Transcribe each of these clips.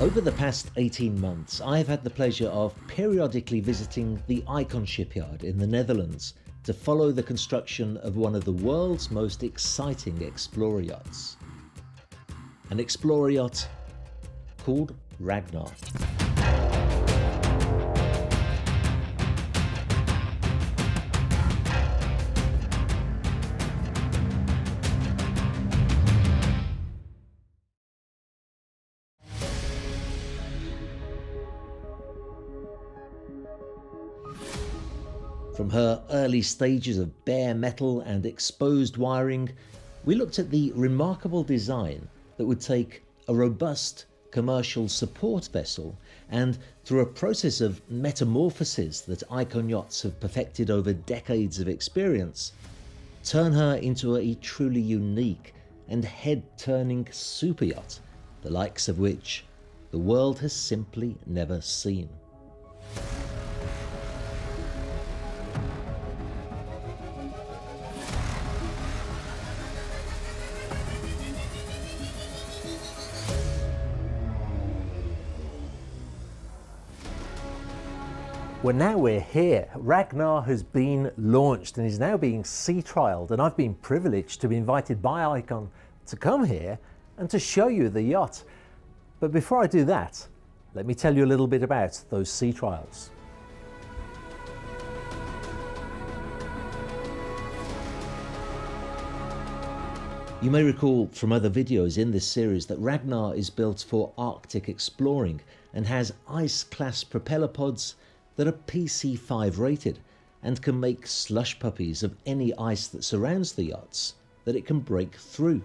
Over the past 18 months, I've had the pleasure of periodically visiting the Icon shipyard in the Netherlands to follow the construction of one of the world's most exciting explorer yachts. An explorer yacht called Ragnar. From her early stages of bare metal and exposed wiring, we looked at the remarkable design that would take a robust commercial support vessel and, through a process of metamorphosis that Icon yachts have perfected over decades of experience, turn her into a truly unique and head-turning super yacht, the likes of which the world has simply never seen. Well, now we're here. Ragnar has been launched and is now being sea trialled, and I've been privileged to be invited by Icon to come here and to show you the yacht. But before I do that, let me tell you a little bit about those sea trials. You may recall from other videos in this series that Ragnar is built for Arctic exploring and has ice-class propeller pods that are PC5 rated and can make slush puppies of any ice that surrounds the yachts that it can break through.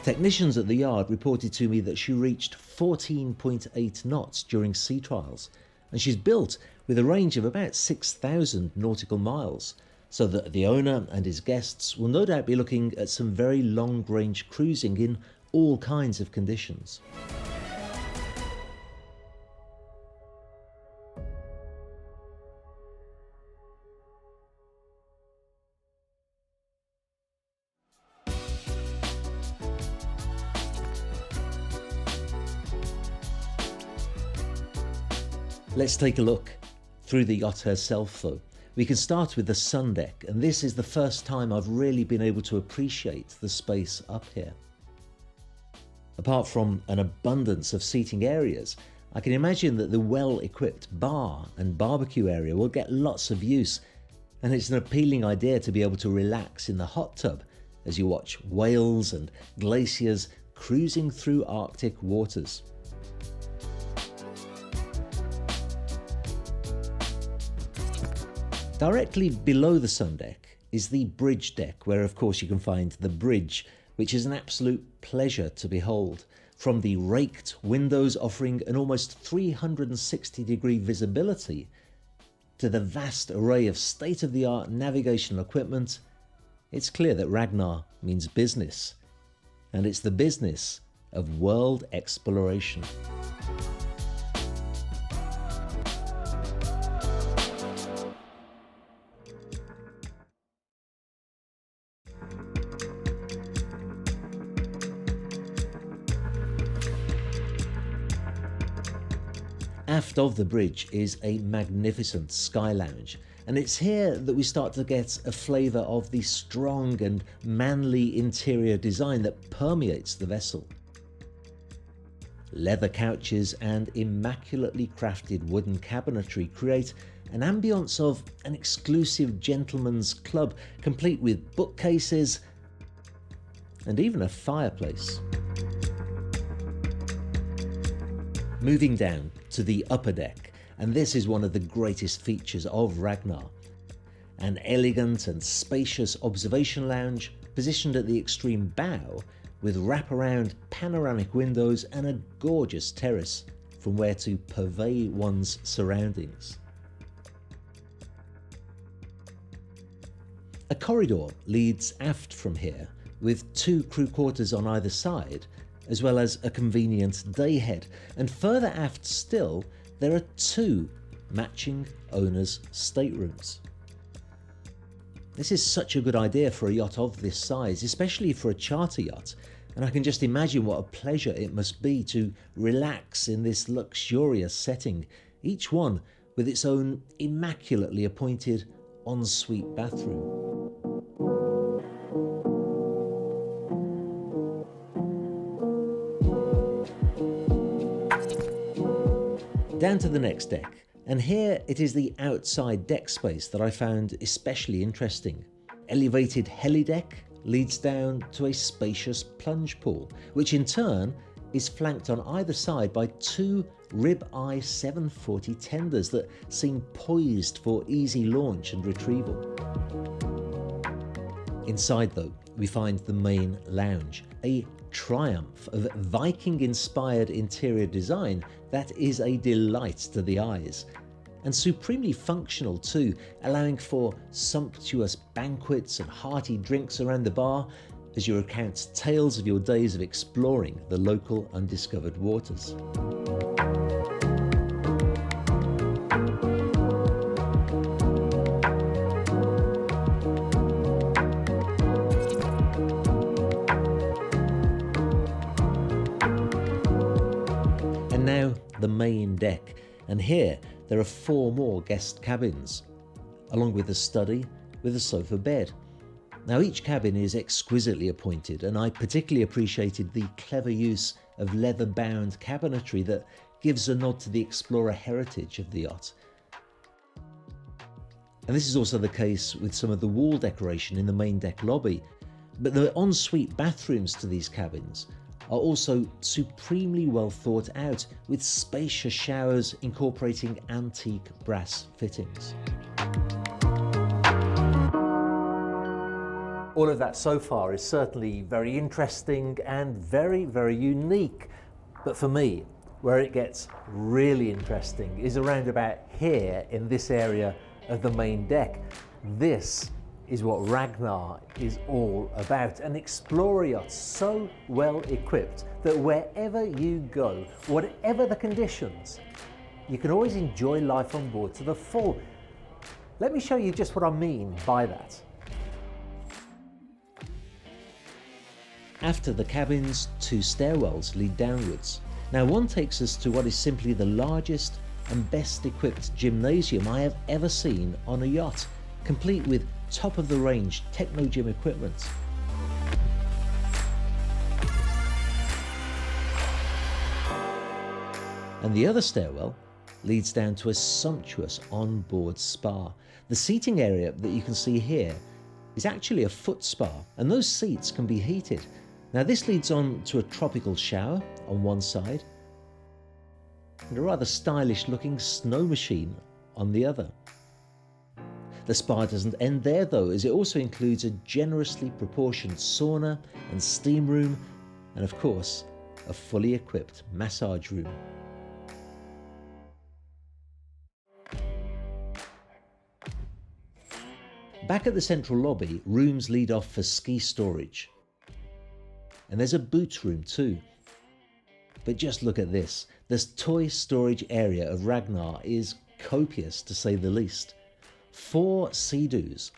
Technicians at the yard reported to me that she reached 14.8 knots during sea trials, and she's built with a range of about 6,000 nautical miles, so that the owner and his guests will no doubt be looking at some very long-range cruising in all kinds of conditions. Let's take a look through the yacht herself though. We can start with the sun deck, and this is the first time I've really been able to appreciate the space up here. Apart from an abundance of seating areas, I can imagine that the well-equipped bar and barbecue area will get lots of use, and it's an appealing idea to be able to relax in the hot tub as you watch whales and glaciers cruising through Arctic waters. Directly below the sun deck is the bridge deck, where of course you can find the bridge, which is an absolute pleasure to behold. From the raked windows offering an almost 360-degree visibility to the vast array of state-of-the-art navigational equipment, it's clear that Ragnar means business, and it's the business of world exploration. Aft of the bridge is a magnificent sky lounge, and it's here that we start to get a flavour of the strong and manly interior design that permeates the vessel. Leather couches and immaculately crafted wooden cabinetry create an ambience of an exclusive gentleman's club, complete with bookcases and even a fireplace. Moving down to the upper deck, and this is one of the greatest features of Ragnar. An elegant and spacious observation lounge positioned at the extreme bow with wraparound panoramic windows and a gorgeous terrace from where to purvey one's surroundings. A corridor leads aft from here with 2 crew quarters on either side, as well as a convenient day head, and further aft still there are 2 matching owners' staterooms. This is such a good idea for a yacht of this size, especially for a charter yacht, and I can just imagine what a pleasure it must be to relax in this luxurious setting, each one with its own immaculately appointed ensuite bathroom. Down to the next deck, and here it is the outside deck space that I found especially interesting. Elevated heli deck leads down to a spacious plunge pool, which in turn is flanked on either side by two rib-eye 740 tenders that seem poised for easy launch and retrieval. Inside though, we find the main lounge, a triumph of Viking-inspired interior design that is a delight to the eyes. And supremely functional too, allowing for sumptuous banquets and hearty drinks around the bar as you recount tales of your days of exploring the local undiscovered waters. And now the main deck, and here there are 4 more guest cabins, along with a study with a sofa bed. Now each cabin is exquisitely appointed, and I particularly appreciated the clever use of leather-bound cabinetry that gives a nod to the explorer heritage of the yacht. And this is also the case with some of the wall decoration in the main deck lobby, but the ensuite bathrooms to these cabins are also supremely well thought out, with spacious showers incorporating antique brass fittings. All of that so far is certainly very interesting and very, very unique. But for me, where it gets really interesting is around about here in this area of the main deck. This is what Ragnar is all about. An explorer yacht so well equipped that wherever you go, whatever the conditions, you can always enjoy life on board to the full. Let me show you just what I mean by that. After the cabins, 2 stairwells lead downwards. Now one takes us to what is simply the largest and best equipped gymnasium I have ever seen on a yacht, complete with top-of-the-range techno gym equipment. And the other stairwell leads down to a sumptuous on-board spa. The seating area that you can see here is actually a foot spa, and those seats can be heated. Now this leads on to a tropical shower on one side, and a rather stylish looking snow machine on the other. The spa doesn't end there though, as it also includes a generously proportioned sauna and steam room, and of course, a fully equipped massage room. Back at the central lobby, rooms lead off for ski storage. And there's a boot room too. But just look at this. This toy storage area of Ragnar is copious, to say the least. 4 Sea-Doos,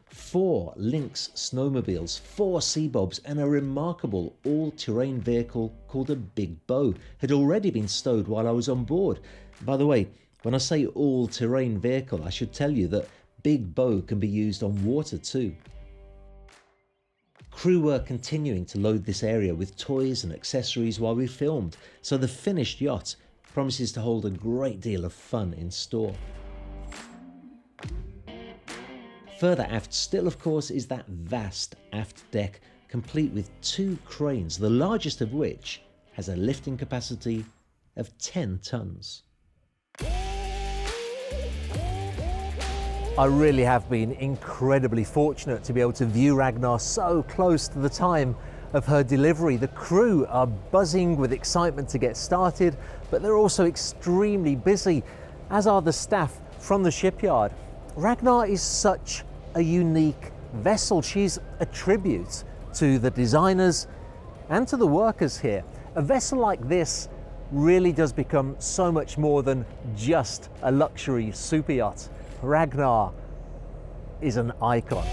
4 Lynx snowmobiles, 4 Sea-Bobs, and a remarkable all-terrain vehicle called a Big Bow had already been stowed while I was on board. By the way, when I say all-terrain vehicle, I should tell you that Big Bow can be used on water too. Crew were continuing to load this area with toys and accessories while we filmed, so the finished yacht promises to hold a great deal of fun in store. Further aft still, of course, is that vast aft deck, complete with 2 cranes, the largest of which has a lifting capacity of 10 tons. I really have been incredibly fortunate to be able to view Ragnar so close to the time of her delivery. The crew are buzzing with excitement to get started, but they're also extremely busy, as are the staff from the shipyard. Ragnar is such a unique vessel. She's a tribute to the designers and to the workers here. A vessel like this really does become so much more than just a luxury super yacht. Ragnar is an icon.